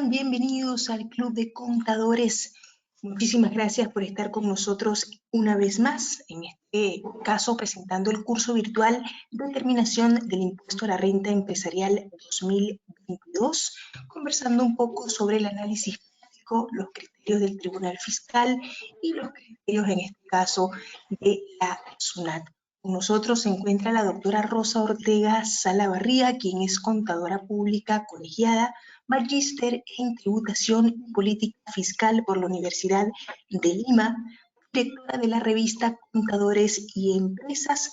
Bienvenidos al Club de Contadores. Muchísimas gracias por estar con nosotros una vez más, en este caso presentando el curso virtual Determinación del Impuesto a la Renta Empresarial 2022, conversando un poco sobre el análisis práctico, los criterios del Tribunal Fiscal y los criterios, en este caso, de la SUNAT. Con nosotros se encuentra la doctora Rosa Ortega Salavarría, quien es contadora pública colegiada, magíster en Tributación y Política Fiscal por la Universidad de Lima, directora de la revista Contadores y Empresas,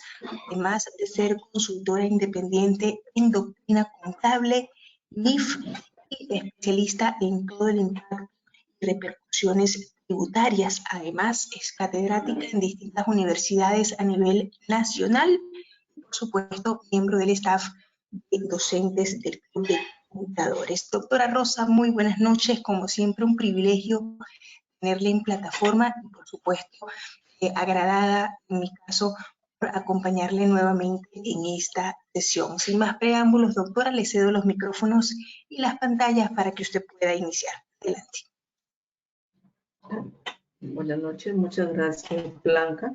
además de ser consultora independiente en doctrina contable, NIF, y especialista en todo el impacto y repercusiones tributarias. Además, es catedrática en distintas universidades a nivel nacional y, por supuesto, miembro del staff de docentes del Club de Contadores. Doctora Rosa, muy buenas noches. Como siempre, un privilegio tenerle en plataforma y, por supuesto, agradada, en mi caso, por acompañarle nuevamente en esta sesión. Sin más preámbulos, doctora, le cedo los micrófonos y las pantallas para que usted pueda iniciar. Adelante. Buenas noches, muchas gracias, Blanca.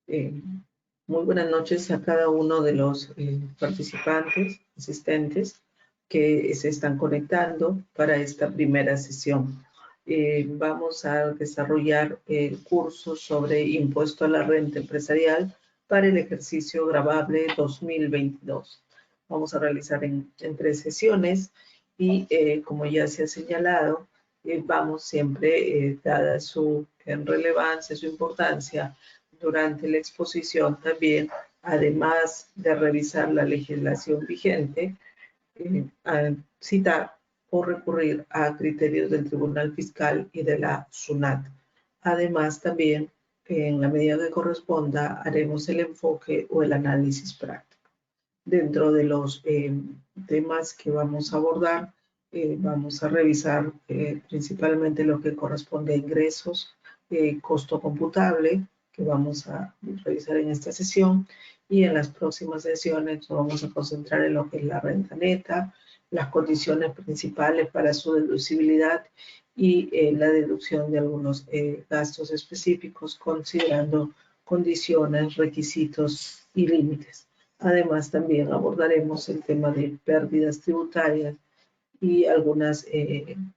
Muy buenas noches a cada uno de los participantes, asistentes que se están conectando para esta primera sesión. Vamos a desarrollar el curso sobre impuesto a la renta empresarial para el ejercicio gravable 2022. Vamos a realizar en 3 sesiones y como ya se ha señalado, vamos siempre, dada su relevancia, su importancia, durante la exposición también, además de revisar la legislación vigente, a citar o recurrir a criterios del Tribunal Fiscal y de la SUNAT. Además, también, en la medida que corresponda, haremos el enfoque o el análisis práctico. Dentro de los temas que vamos a abordar, vamos a revisar principalmente lo que corresponde a ingresos, costo computable, que vamos a revisar en esta sesión, y en las próximas sesiones nos vamos a concentrar en lo que es la renta neta, las condiciones principales para su deducibilidad y la deducción de algunos gastos específicos, considerando condiciones, requisitos y límites. Además, también abordaremos el tema de pérdidas tributarias y algunas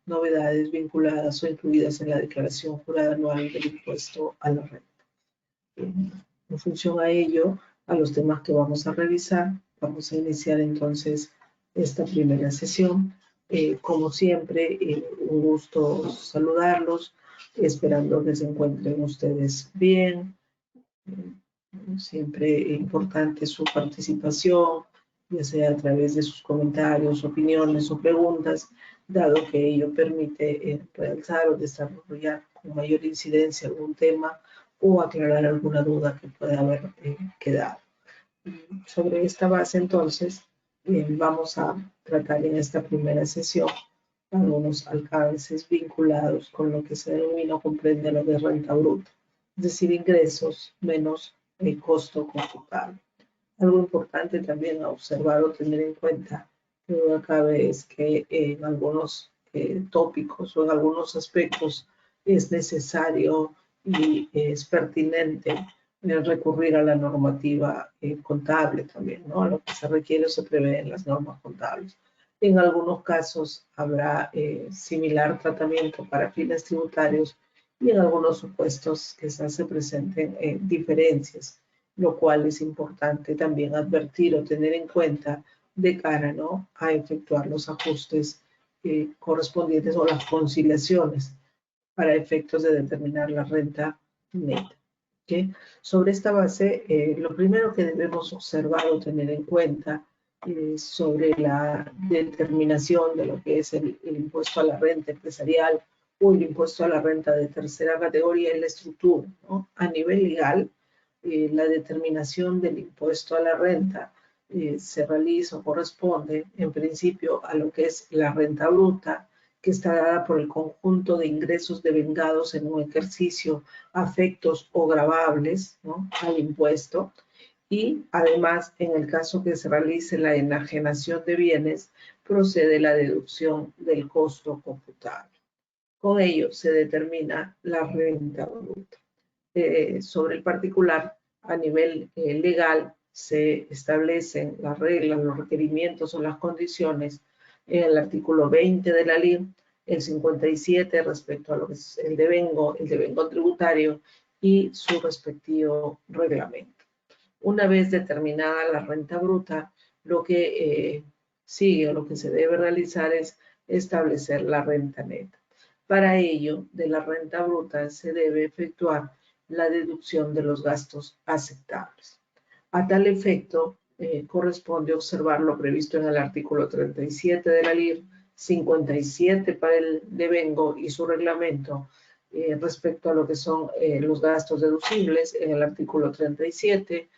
novedades vinculadas o incluidas en la declaración jurada anual del impuesto a la renta. En función a ello, a los temas que vamos a revisar, vamos a iniciar entonces esta primera sesión. Como siempre, un gusto saludarlos, esperando que se encuentren ustedes bien. Siempre importante su participación, ya sea a través de sus comentarios, opiniones o preguntas, dado que ello permite realzar o desarrollar con mayor incidencia algún tema o aclarar alguna duda que pueda haber quedado. Sobre esta base, entonces, vamos a tratar en esta primera sesión algunos alcances vinculados con lo que se denomina o comprende lo de renta bruta, es decir, ingresos menos el costo computable. Algo importante también a observar o tener en cuenta, que no cabe, es que en algunos tópicos o en algunos aspectos es necesario y es pertinente recurrir a la normativa contable también, ¿no? A lo que se requiere o se prevé en las normas contables. En algunos casos habrá similar tratamiento para fines tributarios y en algunos supuestos quizás se presenten diferencias, lo cual es importante también advertir o tener en cuenta de cara, ¿no?, a efectuar los ajustes correspondientes o las conciliaciones para efectos de determinar la renta neta. ¿Okay? Sobre esta base, lo primero que debemos observar o tener en cuenta sobre la determinación de lo que es el impuesto a la renta empresarial o el impuesto a la renta de tercera categoría es la estructura, ¿no? A nivel legal, la determinación del impuesto a la renta se realiza o corresponde en principio a lo que es la renta bruta, que está dada por el conjunto de ingresos devengados en un ejercicio afectos o gravables, ¿no?, al impuesto, Y además, en el caso que se realice la enajenación de bienes, procede la deducción del costo computable. Con ello se determina la renta bruta. Sobre el particular, a nivel legal, se establecen las reglas, los requerimientos o las condiciones en el artículo 20 de la LIR, el 57 respecto a lo que es el devengo tributario y su respectivo reglamento. Una vez determinada la renta bruta, lo que sigue o lo que se debe realizar es establecer la renta neta. Para ello, de la renta bruta se debe efectuar la deducción de los gastos aceptables. A tal efecto, corresponde observar lo previsto en el artículo 37 de la LIR, 57 para el devengo y su reglamento respecto a lo que son los gastos deducibles. En el artículo 37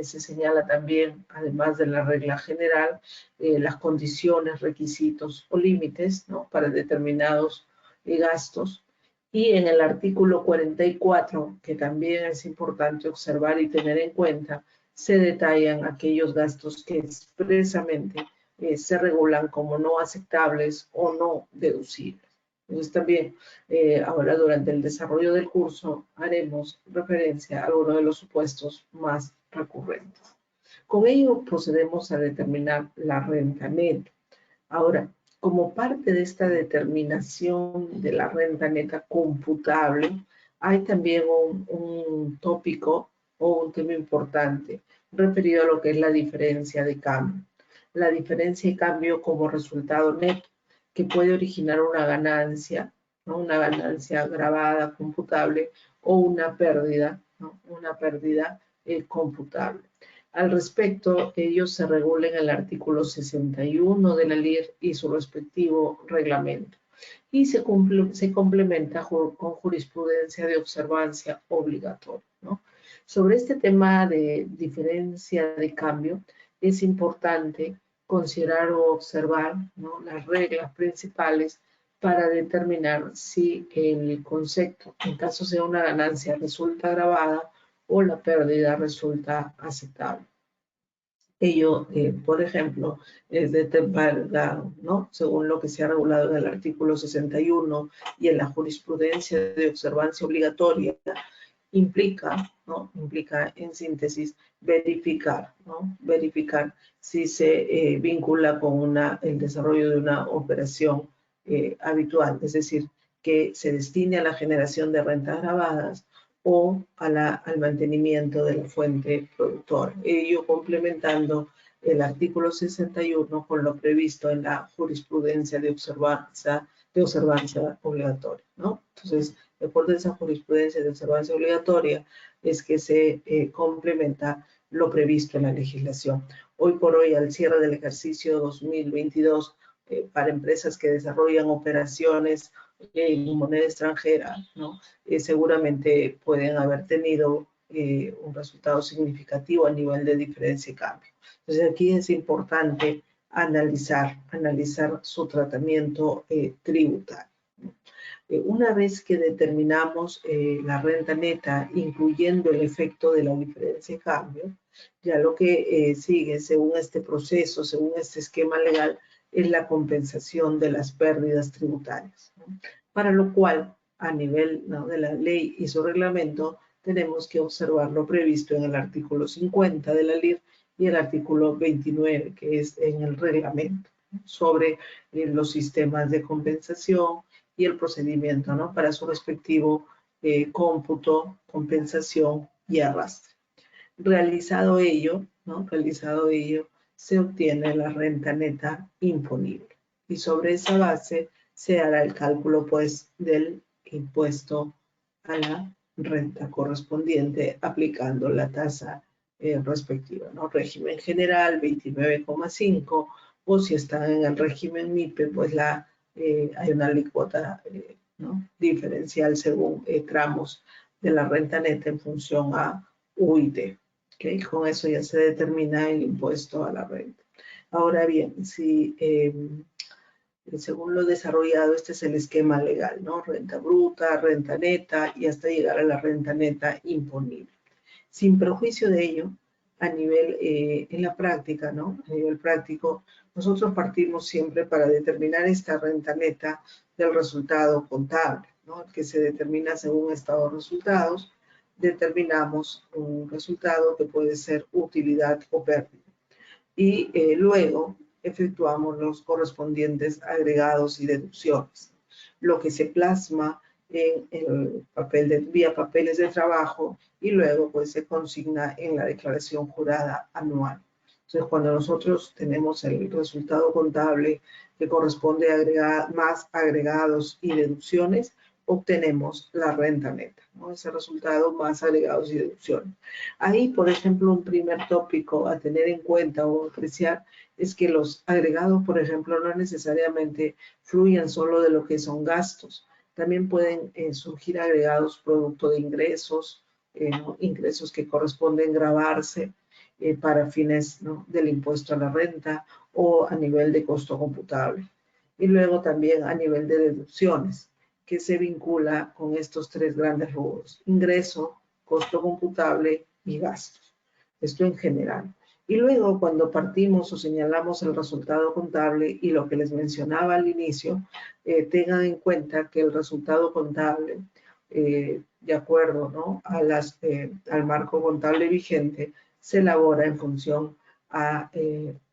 se señala también, además de la regla general, las condiciones, requisitos o límites, ¿no?, para determinados gastos. Y en el artículo 44, que también es importante observar y tener en cuenta, se detallan aquellos gastos que expresamente se regulan como no aceptables o no deducibles. Entonces también ahora durante el desarrollo del curso haremos referencia a algunos de los supuestos más recurrentes. Con ello procedemos a determinar la renta neta. Ahora, como parte de esta determinación de la renta neta computable, hay también un tópico o un tema importante referido a lo que es la diferencia de cambio. La diferencia de cambio como resultado neto, que puede originar una ganancia, ¿no?, una ganancia gravada, computable, o una pérdida, ¿no?, una pérdida computable. Al respecto, ellos se regulan en el artículo 61 de la LIR y su respectivo reglamento, y se complementa con jurisprudencia de observancia obligatoria, ¿no? Sobre este tema de diferencia de cambio, es importante considerar o observar, ¿no?, las reglas principales para determinar si el concepto, en caso sea una ganancia, resulta agravada o la pérdida resulta aceptable. Ello, por ejemplo, es determinado, ¿no?, según lo que se ha regulado en el artículo 61 y en la jurisprudencia de observancia obligatoria, implica, ¿no?, implica en síntesis verificar, ¿no?, verificar si se vincula con el desarrollo de una operación habitual, es decir, que se destine a la generación de rentas gravadas o al mantenimiento de la fuente productora. Ello complementando el artículo 61 con lo previsto en la jurisprudencia de observancia obligatoria, ¿no? Entonces, de acuerdo a esa jurisprudencia de observancia obligatoria, es que se complementa lo previsto en la legislación. Hoy por hoy, al cierre del ejercicio 2022, para empresas que desarrollan operaciones en moneda extranjera, ¿no?, seguramente pueden haber tenido un resultado significativo a nivel de diferencia de cambio. Entonces aquí es importante analizar su tratamiento tributario. Una vez que determinamos la renta neta, incluyendo el efecto de la diferencia de cambio, ya lo que sigue según este proceso, según este esquema legal, es la compensación de las pérdidas tributarias, ¿no?, para lo cual, a nivel, ¿no?, de la ley y su reglamento, tenemos que observar lo previsto en el artículo 50 de la LIR y el artículo 29, que es en el reglamento, ¿no?, sobre los sistemas de compensación y el procedimiento, ¿no?, para su respectivo cómputo, compensación y arrastre. Realizado ello, ¿no?, se obtiene la renta neta imponible. Y sobre esa base se hará el cálculo, pues, del impuesto a la renta correspondiente aplicando la tasa respectiva, ¿no? Régimen general 29,5, o si están en el régimen MIPE, pues hay una alícuota ¿no?, diferencial según tramos de la renta neta en función a U y D. ¿Okay? Con eso ya se determina el impuesto a la renta. Ahora bien, si según lo desarrollado, este es el esquema legal, ¿no? Renta bruta, renta neta y hasta llegar a la renta neta imponible. Sin perjuicio de ello, a nivel, en la práctica, ¿no? A nivel práctico, nosotros partimos siempre para determinar esta renta neta del resultado contable, ¿no? Que se determina según estado de resultados. Determinamos un resultado que puede ser utilidad o pérdida. Y luego efectuamos los correspondientes agregados y deducciones. Lo que se plasma en el papel vía papeles de trabajo y luego pues se consigna en la declaración jurada anual. Entonces, cuando nosotros tenemos el resultado contable que corresponde a más agregados y deducciones, obtenemos la renta neta, ¿no? Ese resultado más agregados y deducciones. Ahí, por ejemplo, un primer tópico a tener en cuenta o apreciar es que los agregados, por ejemplo, no necesariamente fluyen solo de lo que son gastos. También pueden surgir agregados producto de ingresos, ingresos que corresponden gravarse para fines, ¿no?, del impuesto a la renta o a nivel de costo computable. Y luego también a nivel de deducciones, que se vincula con estos tres grandes rubros: ingreso, costo computable y gastos. Esto en general. Y luego, cuando partimos o señalamos el resultado contable y lo que les mencionaba al inicio, tengan en cuenta que el resultado contable, de acuerdo, ¿no?, al marco contable vigente, se elabora en función a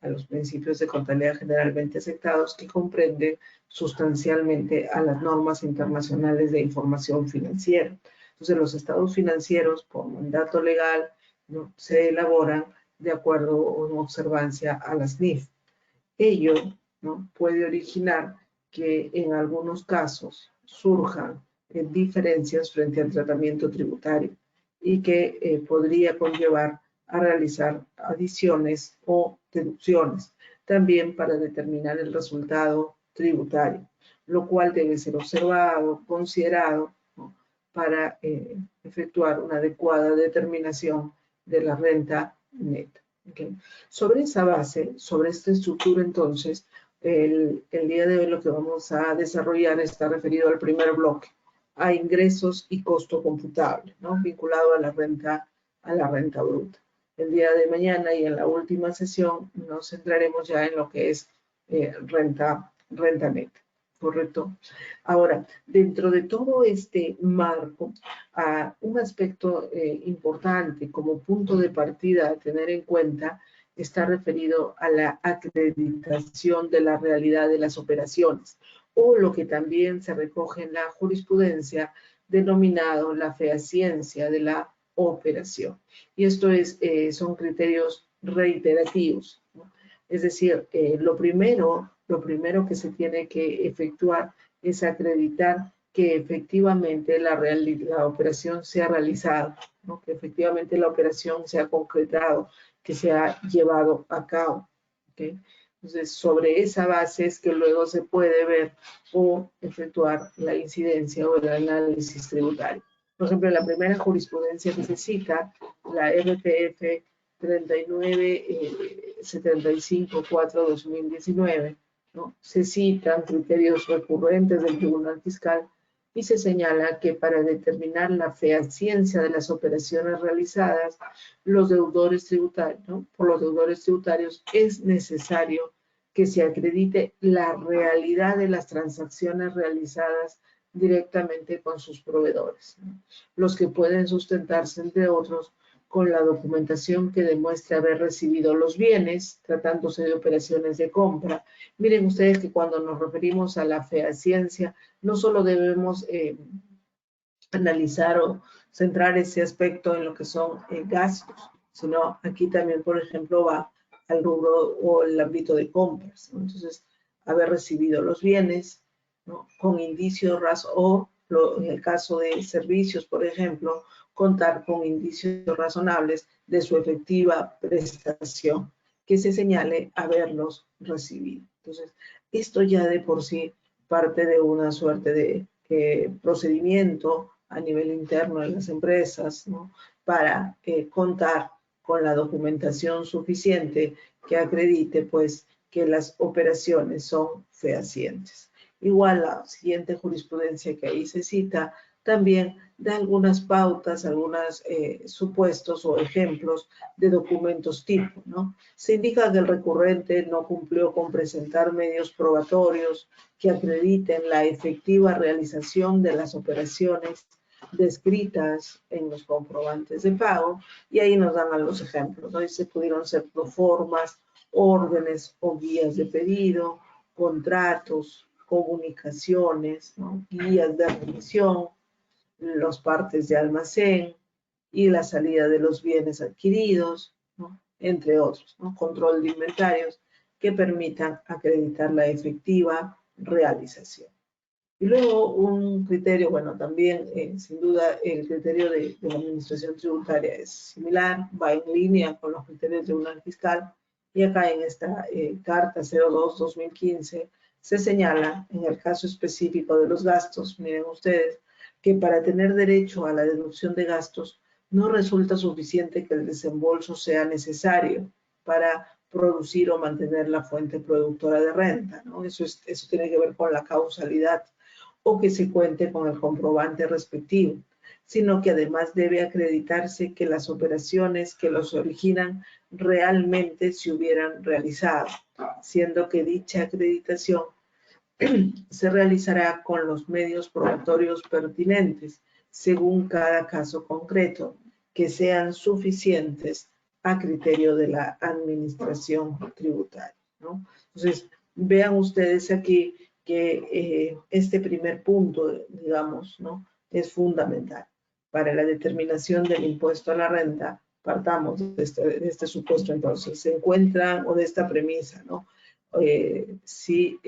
los principios de contabilidad generalmente aceptados, que comprenden sustancialmente a las normas internacionales de información financiera. Entonces, los estados financieros, por mandato legal, ¿no?, se elaboran de acuerdo o en observancia a las NIF. Ello, ¿no?, puede originar que en algunos casos surjan diferencias frente al tratamiento tributario y que podría conllevar a realizar adiciones o deducciones también para determinar el resultado tributario, lo cual debe ser observado, considerado, ¿no?, para efectuar una adecuada determinación de la renta neta. Okay. Sobre esa base, sobre esta estructura, entonces, el día de hoy lo que vamos a desarrollar está referido al primer bloque, a ingresos y costo computable, ¿no?, vinculado a la renta bruta. El día de mañana y en la última sesión nos centraremos ya en lo que es renta neta. ¿Correcto? Ahora, dentro de todo este marco, un aspecto importante como punto de partida a tener en cuenta está referido a la acreditación de la realidad de las operaciones, o lo que también se recoge en la jurisprudencia denominado la fehaciencia de la operación. Y esto son criterios reiterativos, ¿no? Es decir, lo primero que se tiene que efectuar es acreditar que efectivamente la operación se ha realizado, ¿no?, que efectivamente la operación se ha concretado, que se ha llevado a cabo. ¿Okay? Entonces, sobre esa base es que luego se puede ver o efectuar la incidencia o el análisis tributario. Por ejemplo, en la primera jurisprudencia que se cita, la RTF 3975-4-2019, ¿no?, se citan criterios recurrentes del Tribunal Fiscal y se señala que para determinar la fehaciencia de las operaciones realizadas, los deudores tributarios, ¿no?, por los deudores tributarios es necesario que se acredite la realidad de las transacciones realizadas directamente con sus proveedores, ¿no?, los que pueden sustentarse, entre otros, con la documentación que demuestre haber recibido los bienes, tratándose de operaciones de compra. Miren ustedes que cuando nos referimos a la fehaciencia, no solo debemos analizar o centrar ese aspecto en lo que son gastos, sino aquí también, por ejemplo, va al rubro o el ámbito de compras, ¿no? Entonces, haber recibido los bienes, ¿no?, con indicios o en el caso de servicios, por ejemplo, contar con indicios razonables de su efectiva prestación, que se señale haberlos recibido. Entonces, esto ya de por sí parte de una suerte de procedimiento a nivel interno de las empresas, ¿no?, para contar con la documentación suficiente que acredite, pues, que las operaciones son fehacientes. Igual la siguiente jurisprudencia que ahí se cita, también da algunas pautas, algunos supuestos o ejemplos de documentos tipo, ¿no? Se indica que el recurrente no cumplió con presentar medios probatorios que acrediten la efectiva realización de las operaciones descritas en los comprobantes de pago, y ahí nos dan los ejemplos, ¿no? Dice, pudieron ser proformas, órdenes o guías de pedido, contratos, comunicaciones, ¿no? Guías de remisión, los partes de almacén y la salida de los bienes adquiridos, ¿no? Entre otros, ¿no? Control de inventarios que permitan acreditar la efectiva realización. Y luego un criterio, bueno, también sin duda el criterio de la administración tributaria es similar, va en línea con los criterios de Tribunal Fiscal, y acá en esta carta 02-2015 se señala en el caso específico de los gastos, miren ustedes, que para tener derecho a la deducción de gastos no resulta suficiente que el desembolso sea necesario para producir o mantener la fuente productora de renta, ¿no? Eso tiene que ver con la causalidad, o que se cuente con el comprobante respectivo, sino que además debe acreditarse que las operaciones que los originan realmente se hubieran realizado, siendo que dicha acreditación se realizará con los medios probatorios pertinentes, según cada caso concreto, que sean suficientes a criterio de la administración tributaria, ¿no? Entonces, vean ustedes aquí que este primer punto, digamos, ¿no?, es fundamental. Para la determinación del impuesto a la renta, partamos de este supuesto entonces, se encuentran, o de esta premisa, ¿no?, si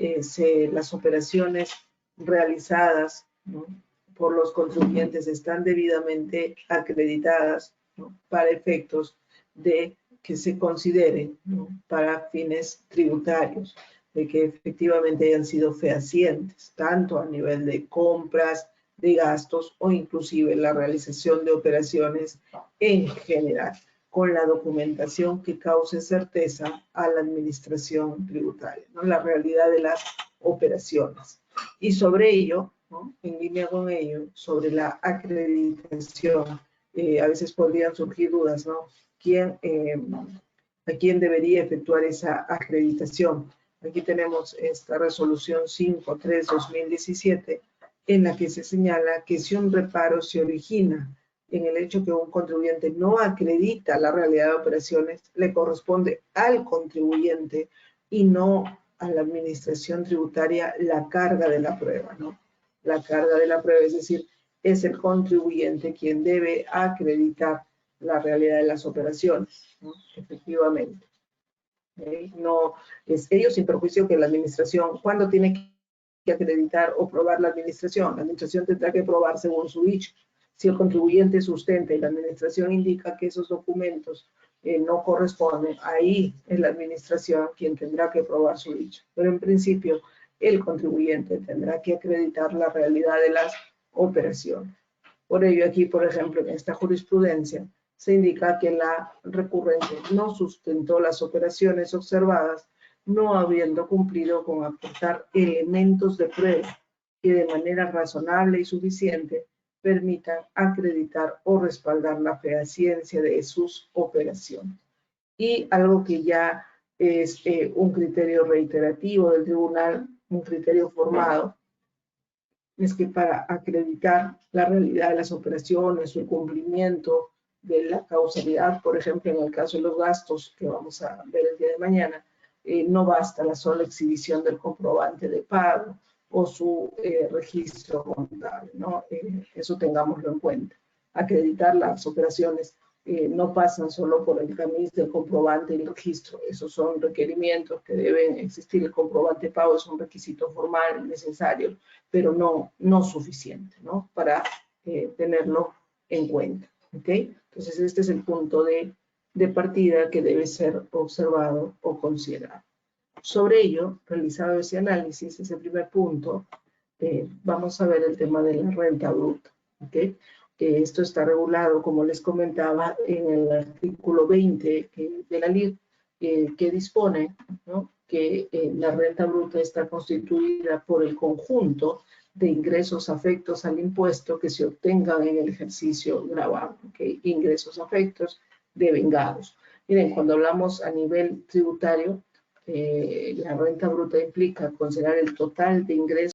las operaciones realizadas, ¿no?, por los contribuyentes están debidamente acreditadas, ¿no?, para efectos de que se consideren, ¿no?, para fines tributarios, de que efectivamente hayan sido fehacientes, tanto a nivel de compras, de gastos o inclusive la realización de operaciones en general, con la documentación que cause certeza a la administración tributaria, ¿no?, la realidad de las operaciones. Y sobre ello, ¿no?, en línea con ello, sobre la acreditación, a veces podrían surgir dudas, ¿no? ¿A quién debería efectuar esa acreditación? Aquí tenemos esta resolución 5.3/2017, en la que se señala que si un reparo se origina en el hecho que un contribuyente no acredita la realidad de operaciones, le corresponde al contribuyente y no a la administración tributaria la carga de la prueba, ¿no? La carga de la prueba, es decir, es el contribuyente quien debe acreditar la realidad de las operaciones, ¿no?, efectivamente. No es ello sin perjuicio que la administración, ¿cuándo tiene que acreditar o probar la administración? La administración tendrá que probar según su dicho. Si el contribuyente sustenta y la administración indica que esos documentos no corresponden, ahí es la administración quien tendrá que probar su dicho. Pero en principio, el contribuyente tendrá que acreditar la realidad de las operaciones. Por ello, aquí, por ejemplo, en esta jurisprudencia, se indica que la recurrente no sustentó las operaciones observadas, no habiendo cumplido con aportar elementos de prueba que de manera razonable y suficiente permitan acreditar o respaldar la fehaciencia de sus operaciones. Y algo que ya es un criterio reiterativo del tribunal, un criterio formado, es que para acreditar la realidad de las operaciones o el cumplimiento de la causalidad, por ejemplo, en el caso de los gastos que vamos a ver el día de mañana, no basta la sola exhibición del comprobante de pago o su registro contable, ¿no? Eso tengámoslo en cuenta. Acreditar las operaciones no pasan solo por el tamiz del comprobante y el registro. Esos son requerimientos que deben existir. El comprobante de pago es un requisito formal necesario, pero no suficiente, ¿no?, para tenerlo en cuenta. ¿Ok? Entonces, este es el punto de partida que debe ser observado o considerado. Sobre ello, realizado ese análisis, ese primer punto, vamos a ver el tema de la renta bruta. ¿Ok? Esto está regulado, como les comentaba, en el artículo 20 de la LIR, que dispone, ¿no?, que la renta bruta está constituida por el conjunto de ingresos afectos al impuesto que se obtengan en el ejercicio grabado, ¿okay? Ingresos afectos devengados. Miren, cuando hablamos a nivel tributario, la renta bruta implica considerar el total de ingresos